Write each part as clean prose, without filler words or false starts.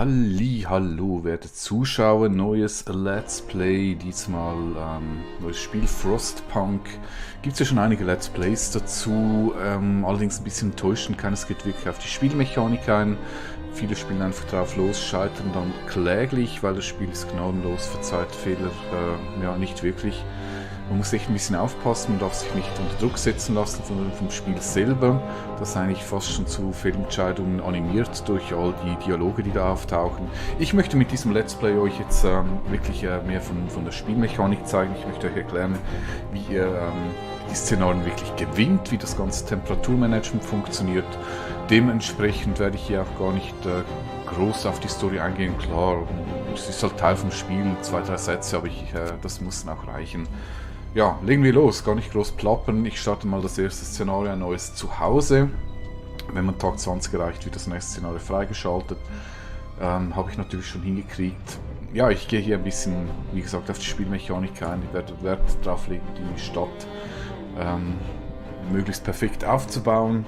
Hallo, werte Zuschauer, neues Let's Play, diesmal neues Spiel Frostpunk. Gibt es ja schon einige Let's Plays dazu, allerdings ein bisschen enttäuschend, keines geht wirklich auf die Spielmechanik ein. Viele spielen einfach drauf los, scheitern dann kläglich, weil das Spiel ist gnadenlos, verzeiht Fehler ja nicht wirklich. Man muss echt ein bisschen aufpassen, man darf sich nicht unter Druck setzen lassen vom Spiel selber. Das ist eigentlich fast schon zu Fehlentscheidungen animiert durch all die Dialoge, die da auftauchen. Ich möchte mit diesem Let's Play euch jetzt wirklich mehr von der Spielmechanik zeigen. Ich möchte euch erklären, wie ihr die Szenarien wirklich gewinnt, wie das ganze Temperaturmanagement funktioniert. Dementsprechend werde ich hier auch gar nicht groß auf die Story eingehen. Klar, es ist halt Teil vom Spiel, 2-3 Sätze, aber das muss dann auch reichen. Ja, legen wir los, gar nicht groß plappern. Ich starte mal das erste Szenario, ein neues Zuhause. Wenn man Tag 20 erreicht, wird das nächste Szenario freigeschaltet. Habe ich natürlich schon hingekriegt. Ja, ich gehe hier ein bisschen, wie gesagt, auf die Spielmechanik ein. Ich werde Wert darauf legen, die Stadt möglichst perfekt aufzubauen.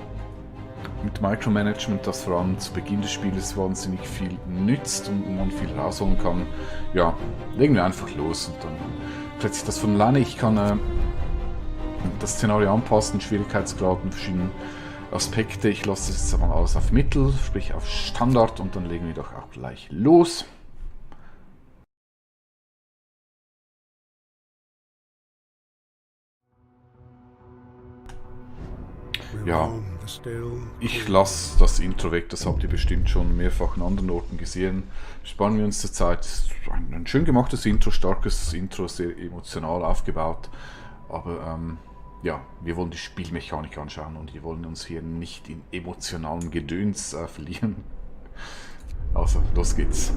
Mit Micromanagement, das vor allem zu Beginn des Spieles wahnsinnig viel nützt und man viel rausholen kann. Ja, legen wir einfach los und dann plötzlich das von alleine. Ich kann das Szenario anpassen, Schwierigkeitsgrad und verschiedene Aspekte. Ich lasse es mal alles auf Mittel, sprich auf Standard, und dann legen wir doch auch gleich los. Ja, ich lasse das Intro weg, das habt ihr bestimmt schon mehrfach an anderen Orten gesehen. Sparen wir uns zur Zeit. Ein schön gemachtes Intro, starkes Intro, sehr emotional aufgebaut. Aber ja, wir wollen die Spielmechanik anschauen und wir wollen uns hier nicht in emotionalem Gedöns verlieren. Also, los geht's.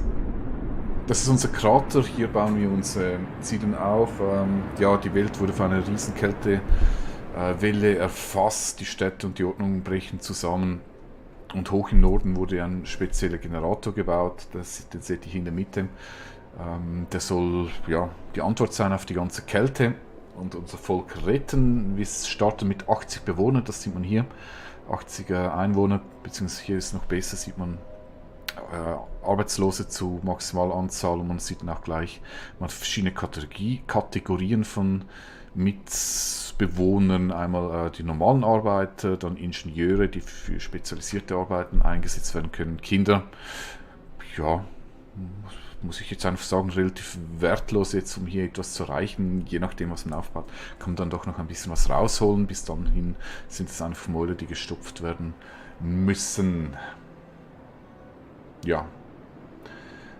Das ist unser Krater, hier bauen wir unsere Ziele auf. Ja, die Welt wurde von einer Riesenkälte Welle erfasst, die Städte und die Ordnungen brechen zusammen, und hoch im Norden wurde ein spezieller Generator gebaut, den seht ihr hier in der Mitte. Der soll ja die Antwort sein auf die ganze Kälte und unser Volk retten. Wir starten mit 80 Bewohnern, das sieht man hier, 80 Einwohner, beziehungsweise hier ist es noch besser, sieht man Arbeitslose zu Maximalanzahl, und man sieht dann auch gleich, man hat verschiedene Kategorien von Mitbewohnern, einmal die normalen Arbeiter, dann Ingenieure, die für spezialisierte Arbeiten eingesetzt werden können, Kinder, ja, muss ich jetzt einfach sagen, relativ wertlos jetzt, um hier etwas zu erreichen, je nachdem was man aufbaut, kann man dann doch noch ein bisschen was rausholen, bis dahin sind es einfach Mäuler, die gestopft werden müssen. Ja.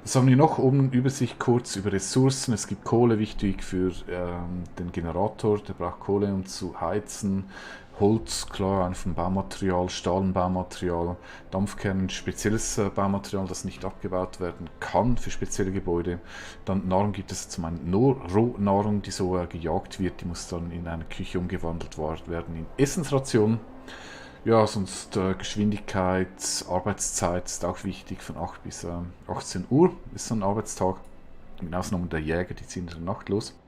Was haben wir noch? Oben Übersicht kurz über Ressourcen. Es gibt Kohle, wichtig für den Generator, der braucht Kohle, um zu heizen. Holz, klar, einfach ein Baumaterial, Stahl, ein Baumaterial, Dampfkern, spezielles Baumaterial, das nicht abgebaut werden kann für spezielle Gebäude. Dann Nahrung gibt es zum einen Rohnahrung, die so gejagt wird, die muss dann in eine Küche umgewandelt werden in Essensration. Ja, sonst Geschwindigkeit, Arbeitszeit ist auch wichtig, von 8 bis 18 Uhr ist so ein Arbeitstag. Mit Ausnahme der Jäger, die ziehen in der Nacht los.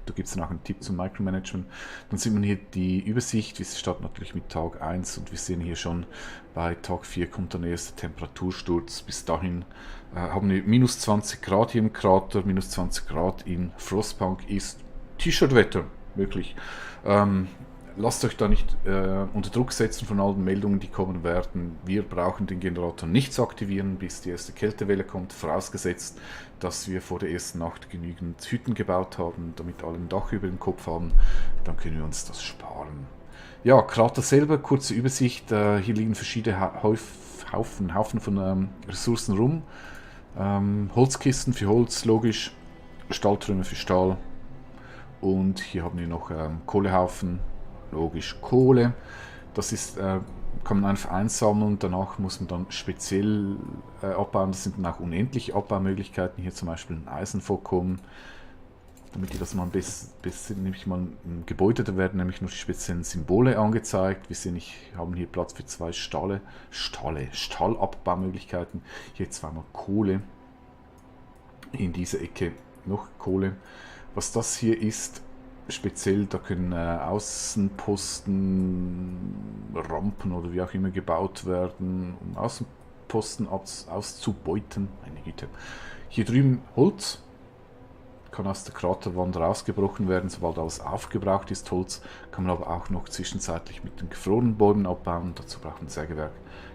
Da gibt es dann auch einen Tipp zum Micromanagement. Dann sieht man hier die Übersicht, wir starten natürlich mit Tag 1 und wir sehen hier schon, bei Tag 4 kommt dann der erste Temperatursturz. Bis dahin haben wir minus 20 Grad hier im Krater, minus 20 Grad in Frostpunk ist T-Shirt-Wetter, wirklich. Lasst euch da nicht unter Druck setzen von all den Meldungen, die kommen werden. Wir brauchen den Generator nicht zu aktivieren, bis die erste Kältewelle kommt, vorausgesetzt, dass wir vor der ersten Nacht genügend Hütten gebaut haben, damit alle ein Dach über dem Kopf haben. Dann können wir uns das sparen. Ja, Krater selber, kurze Übersicht. Hier liegen verschiedene Haufen von Ressourcen rum. Holzkisten für Holz, logisch. Stahltrümmer für Stahl. Und hier haben wir noch Kohlehaufen. Logisch Kohle, das ist, kann man einfach einsammeln, danach muss man dann speziell abbauen, das sind dann auch unendliche Abbaumöglichkeiten, hier zum Beispiel ein Eisenvorkommen, damit ihr das mal besser, nämlich mal ein Gebäude, da werden nämlich noch die speziellen Symbole angezeigt. Wir sehen, haben hier Platz für 2 Stahlabbaumöglichkeiten, hier zweimal Kohle, in dieser Ecke noch Kohle. Was das hier ist, speziell, da können Außenposten, Rampen oder wie auch immer gebaut werden, um Wegposten auszubeuten. Meine Güte. Hier drüben Holz. Kann aus der Kraterwand rausgebrochen werden, sobald alles aufgebraucht ist. Holz kann man aber auch noch zwischenzeitlich mit den gefrorenen Bäumen abbauen. Dazu braucht man ein Sägewerk.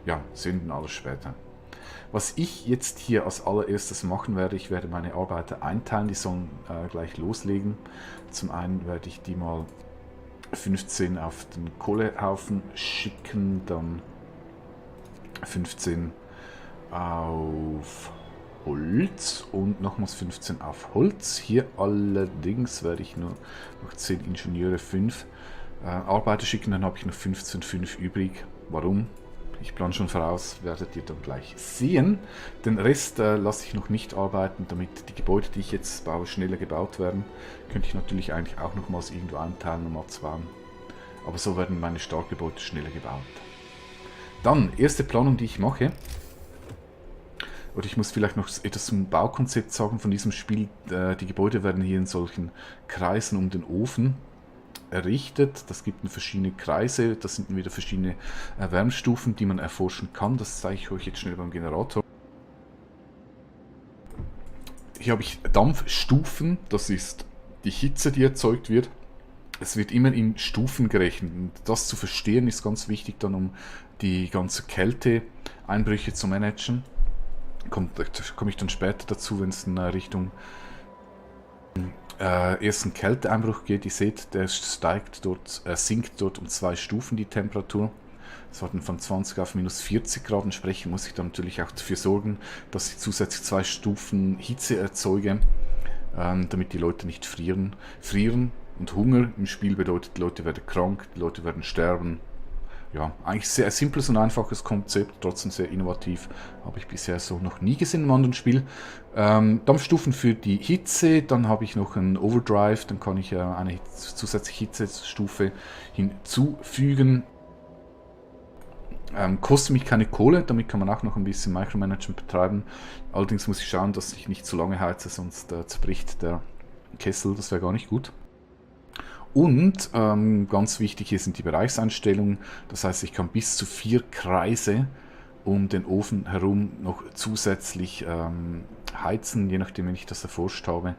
Ja, sehen wir alles später. Was ich jetzt hier als allererstes machen werde, ich werde meine Arbeiter einteilen, die sollen gleich loslegen. Zum einen werde ich die mal 15 auf den Kohlehaufen schicken, dann 15 auf Holz und nochmals 15 auf Holz. Hier allerdings werde ich nur noch 10 Ingenieure, 5 Arbeiter schicken, dann habe ich noch 15, 5 übrig. Warum? Ich plane schon voraus, werdet ihr dann gleich sehen. Den Rest lasse ich noch nicht arbeiten, damit die Gebäude, die ich jetzt baue, schneller gebaut werden. Könnte ich natürlich eigentlich auch nochmals irgendwo einteilen, um abzubauen. Aber so werden meine Startgebäude schneller gebaut. Dann, erste Planung, die ich mache. Oder ich muss vielleicht noch etwas zum Baukonzept sagen von diesem Spiel. Die Gebäude werden hier in solchen Kreisen um den Ofen errichtet. Das gibt verschiedene Kreise, das sind wieder verschiedene Wärmestufen, die man erforschen kann. Das zeige ich euch jetzt schnell beim Generator. Hier habe ich Dampfstufen, das ist die Hitze, die erzeugt wird. Es wird immer in Stufen gerechnet. Und das zu verstehen ist ganz wichtig, dann um die ganze Kälteeinbrüche zu managen. Da komme ich dann später dazu, wenn es in Richtung ersten Kälteeinbruch geht. Ihr seht, der sinkt dort um 2 Stufen die Temperatur. Das war dann von 20 auf minus 40 Grad. Entsprechend muss ich dann natürlich auch dafür sorgen, dass ich zusätzlich 2 Stufen Hitze erzeuge, damit die Leute nicht frieren. Und Hunger im Spiel bedeutet, die Leute werden krank, die Leute werden sterben. Ja, eigentlich sehr simples und einfaches Konzept, trotzdem sehr innovativ. Habe ich bisher so noch nie gesehen im anderen Spiel. Dampfstufen für die Hitze, dann habe ich noch einen Overdrive, dann kann ich eine zusätzliche Hitzestufe hinzufügen. Kostet mich keine Kohle, damit kann man auch noch ein bisschen Micromanagement betreiben. Allerdings muss ich schauen, dass ich nicht zu lange heize, sonst zerbricht der Kessel, das wäre gar nicht gut. Und ganz wichtig hier sind die Bereichseinstellungen, das heißt, ich kann bis zu 4 Kreise um den Ofen herum noch zusätzlich heizen, je nachdem, wenn ich das erforscht habe.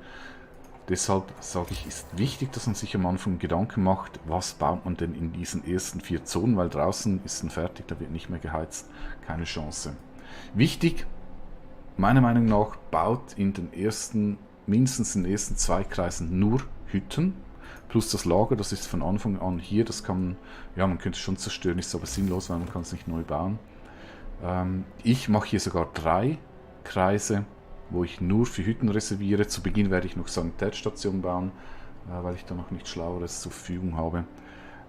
Deshalb sage ich, ist wichtig, dass man sich am Anfang Gedanken macht, was baut man denn in diesen ersten 4 Zonen, weil draußen ist dann fertig, da wird nicht mehr geheizt, keine Chance. Wichtig, meiner Meinung nach, baut in den mindestens in den ersten 2 Kreisen nur Hütten. Plus das Lager, das ist von Anfang an hier, das kann man, ja, man könnte es schon zerstören, ist aber sinnlos, weil man kann es nicht neu bauen. Ich mache hier sogar 3 Kreise, wo ich nur für Hütten reserviere. Zu Beginn werde ich noch Sanitätsstationen bauen, weil ich da noch nichts Schlaueres zur Verfügung habe.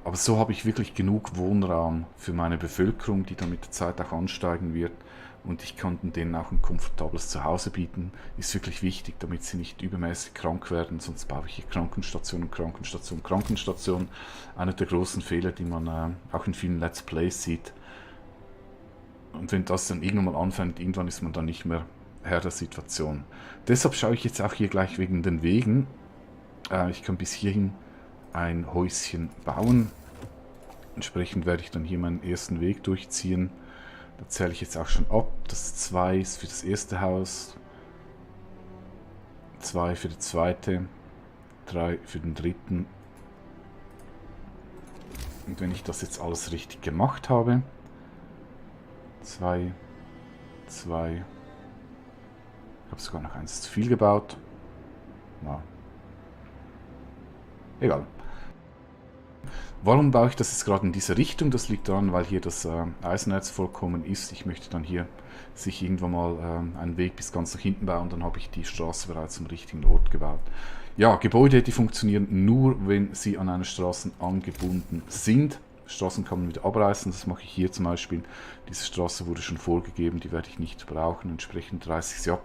Aber so habe ich wirklich genug Wohnraum für meine Bevölkerung, die dann mit der Zeit auch ansteigen wird. Und ich kann denen auch ein komfortables Zuhause bieten. Ist wirklich wichtig, damit sie nicht übermäßig krank werden. Sonst baue ich hier Krankenstation, Krankenstation, Krankenstation. Einer der großen Fehler, die man auch in vielen Let's Plays sieht. Und wenn das dann irgendwann mal anfängt, irgendwann ist man dann nicht mehr Herr der Situation. Deshalb schaue ich jetzt auch hier gleich wegen den Wegen. Ich kann bis hierhin ein Häuschen bauen. Entsprechend werde ich dann hier meinen ersten Weg durchziehen. Da zähle ich jetzt auch schon ab. Das 2 ist für das erste Haus, 2 für das zweite, 3 für den dritten. Und wenn ich das jetzt alles richtig gemacht habe, 2, 2, ich habe sogar noch eins zu viel gebaut. Ja. Egal. Warum baue ich das jetzt gerade in diese Richtung? Das liegt daran, weil hier das Eisenerz-Vorkommen ist. Ich möchte dann hier sich irgendwann mal einen Weg bis ganz nach hinten bauen. Dann habe ich die Straße bereits am richtigen Ort gebaut. Ja, Gebäude, die funktionieren nur, wenn sie an eine Straße angebunden sind. Straßen kann man wieder abreißen. Das mache ich hier zum Beispiel. Diese Straße wurde schon vorgegeben, die werde ich nicht brauchen. Entsprechend reiße ich sie ab.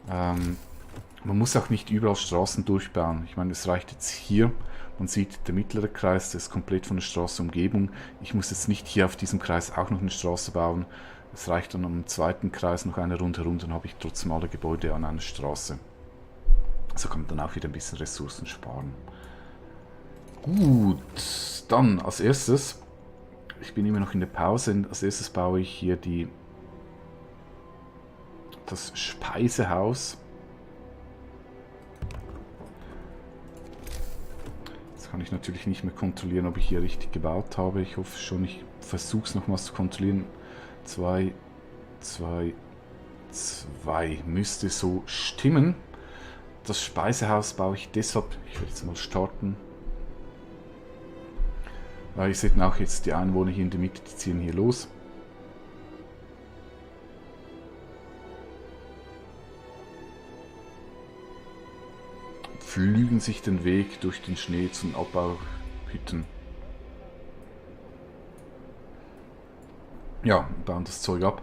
Man muss auch nicht überall Straßen durchbauen. Ich meine, es reicht jetzt hier. Man sieht, der mittlere Kreis, der ist komplett von der Straße umgeben. Ich muss jetzt nicht hier auf diesem Kreis auch noch eine Straße bauen. Es reicht dann am zweiten Kreis noch eine rundherum, dann habe ich trotzdem alle Gebäude an einer Straße. So kann man dann auch wieder ein bisschen Ressourcen sparen. Gut, dann als erstes, ich bin immer noch in der Pause, als erstes baue ich hier die das Speisehaus. Jetzt kann ich natürlich nicht mehr kontrollieren, ob ich hier richtig gebaut habe. Ich hoffe schon, ich versuche es nochmals zu kontrollieren. 2, 2, 2 müsste so stimmen. Das Speisehaus baue ich deshalb, ich werde jetzt mal starten. Weil ihr seht auch jetzt die Einwohner hier in der Mitte, die ziehen hier los. Flügen sich den Weg durch den Schnee zu den Abbauhütten. Ja, bauen das Zeug ab.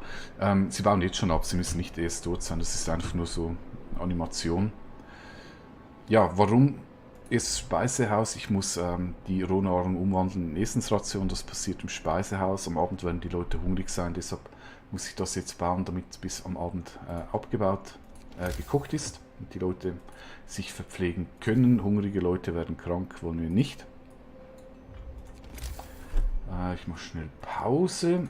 Sie bauen jetzt schon ab, sie müssen nicht erst dort sein, das ist einfach nur so Animation. Ja, warum ist Speisehaus? Ich muss die Rohnahrung umwandeln in Essensration, das passiert im Speisehaus. Am Abend werden die Leute hungrig sein, deshalb muss ich das jetzt bauen, damit bis am Abend abgebaut, gekocht ist und die Leute sich verpflegen können. Hungrige Leute werden krank, wollen wir nicht. Ich mache schnell Pause.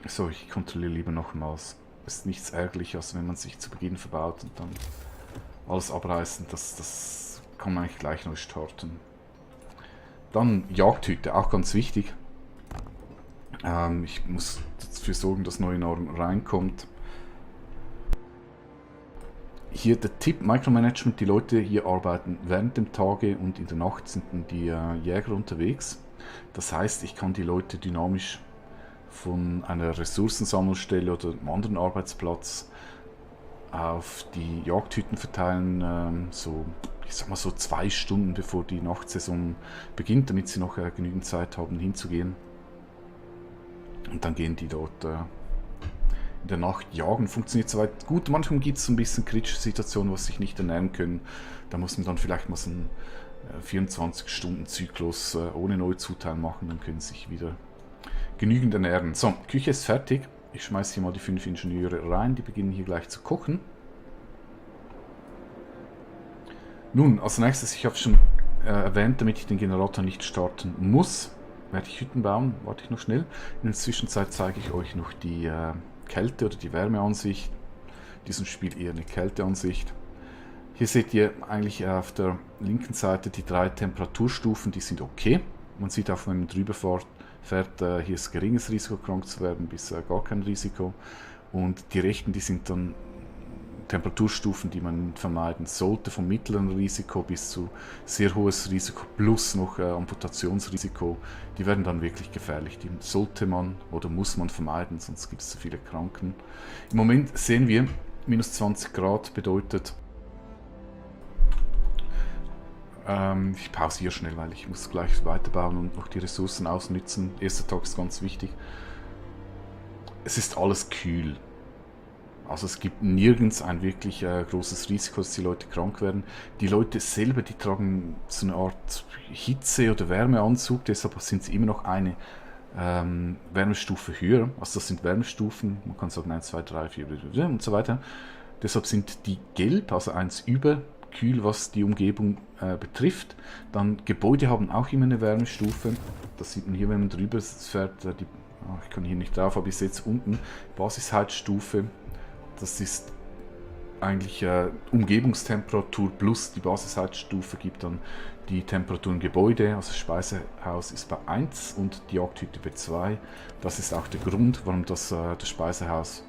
So, ich kontrolliere lieber nochmals. Ist nichts ärgerlicher, als wenn man sich zu Beginn verbaut und dann alles abreißen. Das kann man eigentlich gleich neu starten. Dann Jagdhütte, auch ganz wichtig. Ich muss dafür sorgen, dass neue Nahrung reinkommt. Hier der Tipp, Micromanagement, die Leute hier arbeiten während dem Tage und in der Nacht sind die Jäger unterwegs. Das heißt, ich kann die Leute dynamisch von einer Ressourcensammelstelle oder einem anderen Arbeitsplatz auf die Jagdhütten verteilen, so, ich sag mal so 2 Stunden bevor die Nachtsaison beginnt, damit sie noch genügend Zeit haben hinzugehen. Und dann gehen die dort in der Nacht jagen. Funktioniert soweit gut. Manchmal gibt es so ein bisschen kritische Situationen, was sich nicht ernähren können. Da muss man dann vielleicht mal so einen 24-Stunden-Zyklus ohne Neuzuteilen machen, dann können sie sich wieder genügend ernähren. So, Küche ist fertig. Ich schmeiße hier mal die 5 Ingenieure rein, die beginnen hier gleich zu kochen. Nun, als nächstes, ich habe schon erwähnt, damit ich den Generator nicht starten muss, werde ich Hütten bauen. Warte ich noch schnell. In der Zwischenzeit zeige ich euch noch die Kälte- oder die Wärmeansicht. In diesem Spiel eher eine Kälteansicht. Hier seht ihr eigentlich auf der linken Seite die 3 Temperaturstufen, die sind okay. Man sieht auch, wenn man drüber fährt, hier ist geringes Risiko, krank zu werden, bis gar kein Risiko. Und die rechten, die sind dann Temperaturstufen, die man vermeiden sollte, vom mittleren Risiko bis zu sehr hohes Risiko plus noch Amputationsrisiko. Die werden dann wirklich gefährlich. Die sollte man oder muss man vermeiden, sonst gibt es zu viele Kranken. Im Moment sehen wir, minus 20 Grad bedeutet, ich pausiere schnell, weil ich muss gleich weiterbauen und noch die Ressourcen ausnützen. Erster Tag ist ganz wichtig. Es ist alles kühl. Also es gibt nirgends ein wirklich großes Risiko, dass die Leute krank werden. Die Leute selber, die tragen so eine Art Hitze- oder Wärmeanzug, deshalb sind sie immer noch eine Wärmestufe höher. Also das sind Wärmestufen, man kann sagen 1, 2, 3, 4 und so weiter. Deshalb sind die gelb, also 1 über kühl, was die Umgebung betrifft. Dann Gebäude haben auch immer eine Wärmestufe. Das sieht man hier, wenn man drüber fährt. Ich kann hier nicht drauf, aber ich sehe jetzt unten Basisheizstufe. Das ist eigentlich Umgebungstemperatur plus die Basisheizstufe gibt dann die Temperatur im Gebäude. Also das Speisehaus ist bei 1 und die Jagdhütte bei 2. Das ist auch der Grund, warum das Speisehaus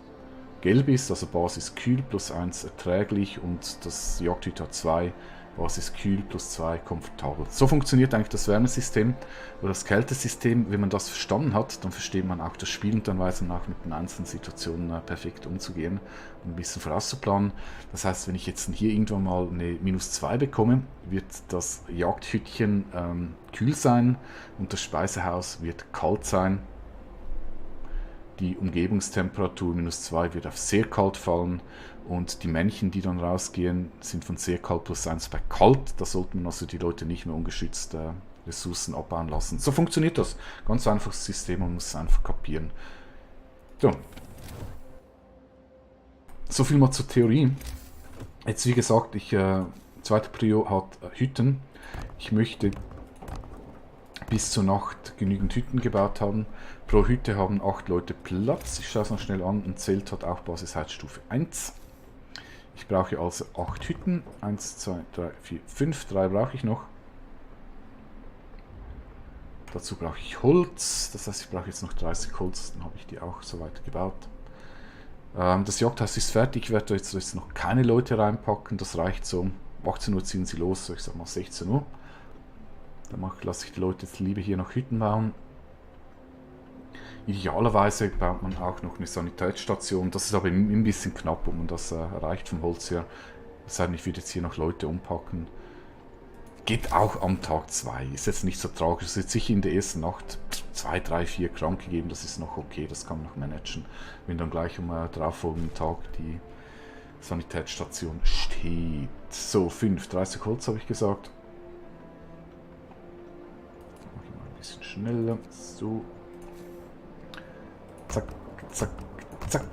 gelb ist, also Basis kühl plus 1 erträglich und das Jagdhütte hat 2, Basis kühl plus 2 komfortabel. So funktioniert eigentlich das Wärmesystem oder das Kältesystem. Wenn man das verstanden hat, dann versteht man auch das Spiel und dann weiß man auch mit den einzelnen Situationen perfekt umzugehen und ein bisschen vorauszuplanen. Das heißt, wenn ich jetzt hier irgendwann mal eine minus 2 bekomme, wird das Jagdhütchen kühl sein und das Speisehaus wird kalt sein. Die Umgebungstemperatur minus 2 wird auf sehr kalt fallen und die Männchen, die dann rausgehen, sind von sehr kalt plus 1 bei kalt. Da sollten man also die Leute nicht mehr ungeschützt Ressourcen abbauen lassen. So funktioniert das. Ganz einfaches System, man muss es einfach kapieren. So viel mal zur Theorie. Jetzt wie gesagt, zweite Prio hat Hütten. Ich möchte bis zur Nacht genügend Hütten gebaut haben. Pro Hütte haben 8 Leute Platz. Ich schaue es noch schnell an. Ein Zelt hat auch Basisheizstufe 1. Ich brauche also 8 Hütten. 1, 2, 3, 4, 5. 3 brauche ich noch. Dazu brauche ich Holz. Das heißt, ich brauche jetzt noch 30 Holz. Dann habe ich die auch soweit gebaut. Das Jagdhaus ist fertig. Ich werde jetzt noch keine Leute reinpacken. Das reicht so. Um 18 Uhr ziehen sie los. So, ich sag mal 16 Uhr. Dann lasse ich die Leute jetzt lieber hier noch Hütten bauen. Idealerweise baut man auch noch eine Sanitätsstation. Das ist aber ein bisschen knapp, ob man das erreicht vom Holz her. Das heißt, ich würde jetzt hier noch Leute umpacken. Geht auch am Tag 2. Ist jetzt nicht so tragisch. Es ist sicher in der ersten Nacht 2, 3, 4 Kranke geben. Das ist noch okay. Das kann man noch managen. Wenn dann gleich am darauffolgenden Tag die Sanitätsstation steht. So, 5. 30 Holz habe ich gesagt. Mache ich mal ein bisschen schneller. So. Zack, zack, zack.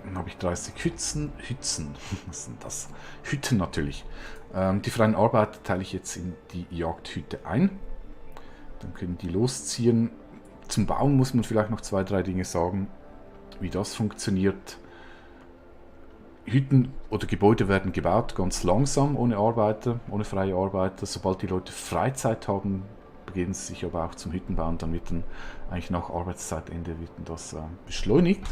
Dann habe ich 30 Hützen. Was sind das? Hütten natürlich. Die freien Arbeiter teile ich jetzt in die Jagdhütte ein. Dann können die losziehen. Zum Bauen muss man vielleicht noch 2, 3 Dinge sagen, wie das funktioniert. Hütten oder Gebäude werden gebaut, ganz langsam, ohne Arbeiter, ohne freie Arbeiter. Sobald die Leute Freizeit haben, beginnen sie sich aber auch zum Hüttenbauen. Dann wird dann eigentlich nach Arbeitszeitende wird das beschleunigt.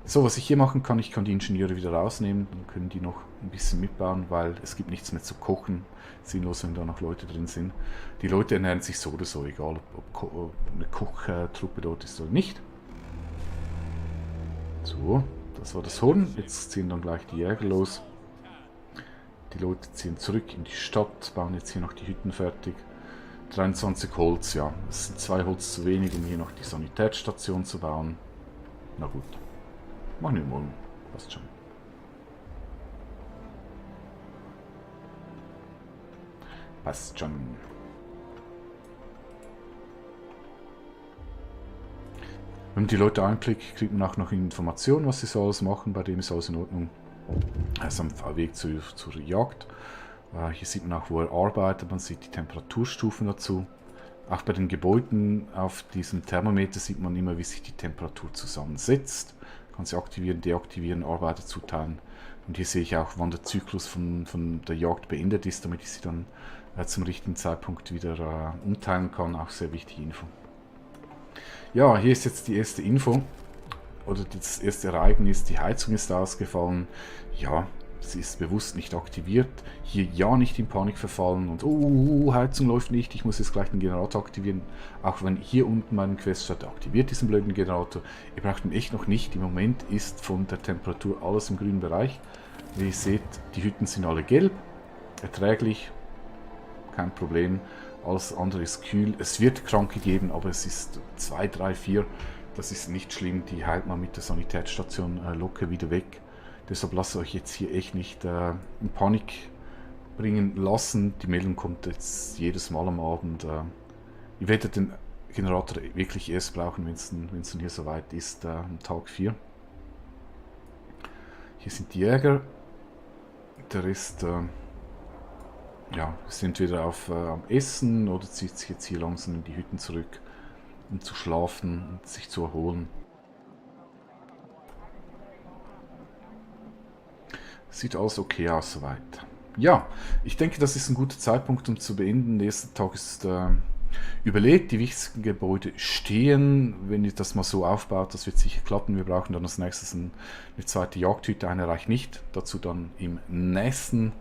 So, was ich hier machen kann, ich kann die Ingenieure wieder rausnehmen, dann können die noch ein bisschen mitbauen, weil es gibt nichts mehr zu kochen. Sinnlos, wenn da noch Leute drin sind. Die Leute ernähren sich so oder so, egal ob eine Kochtruppe dort ist oder nicht. So, das war das Horn. Jetzt ziehen dann gleich die Jäger los. Die Leute ziehen zurück in die Stadt, bauen jetzt hier noch die Hütten fertig. 23 Holz, ja. Es sind 2 Holz zu wenig, um hier noch die Sanitätsstation zu bauen. Na gut. Machen wir morgen. Passt schon. Passt schon. Wenn man die Leute anklickt, kriegt man auch noch Informationen, was sie so alles machen. Bei dem ist alles in Ordnung. Er ist am Weg zur Jagd. Hier sieht man auch, wo er arbeitet. Man sieht die Temperaturstufen dazu. Auch bei den Gebäuden auf diesem Thermometer sieht man immer, wie sich die Temperatur zusammensetzt. Kann sie aktivieren, deaktivieren, Arbeiter zuteilen. Und hier sehe ich auch, wann der Zyklus von der Jagd beendet ist, damit ich sie dann zum richtigen Zeitpunkt wieder umteilen kann. Auch sehr wichtige Info. Ja, hier ist jetzt die erste Info. Oder das erste Ereignis. Die Heizung ist ausgefallen. Ja, sie ist bewusst nicht aktiviert. Hier ja nicht in Panik verfallen und Heizung läuft nicht, ich muss jetzt gleich den Generator aktivieren. Auch wenn hier unten mein Quest steht, aktiviert diesen blöden Generator. Ihr braucht ihn echt noch nicht. Im Moment ist von der Temperatur alles im grünen Bereich. Wie ihr seht, die Hütten sind alle gelb. Erträglich. Kein Problem. Alles andere ist kühl. Es wird Kranke geben, aber es ist 2, 3, 4. Das ist nicht schlimm. Die heilt man mit der Sanitätsstation locker wieder weg. Deshalb lasst euch jetzt hier echt nicht in Panik bringen lassen. Die Meldung kommt jetzt jedes Mal am Abend. Ihr werdet den Generator wirklich erst brauchen, wenn es dann hier soweit ist, am Tag 4. Hier sind die Jäger. Der Rest ja, ist entweder am Essen oder zieht sich jetzt hier langsam in die Hütten zurück, um zu schlafen und sich zu erholen. Sieht alles okay aus soweit. Ja, ich denke, das ist ein guter Zeitpunkt, um zu beenden. Der erste Tag ist überlegt, die wichtigsten Gebäude stehen. Wenn ihr das mal so aufbaut, das wird sicher klappen. Wir brauchen dann als nächstes eine zweite Jagdhütte. Eine reicht nicht. Dazu dann im nächsten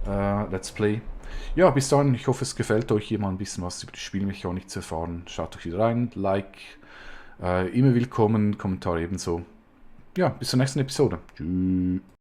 Let's Play. Ja, bis dann. Ich hoffe, es gefällt euch, hier mal ein bisschen was über die Spielmechanik zu erfahren. Schaut euch wieder rein. Like, immer willkommen. Kommentare ebenso. Ja, bis zur nächsten Episode. Tschüss.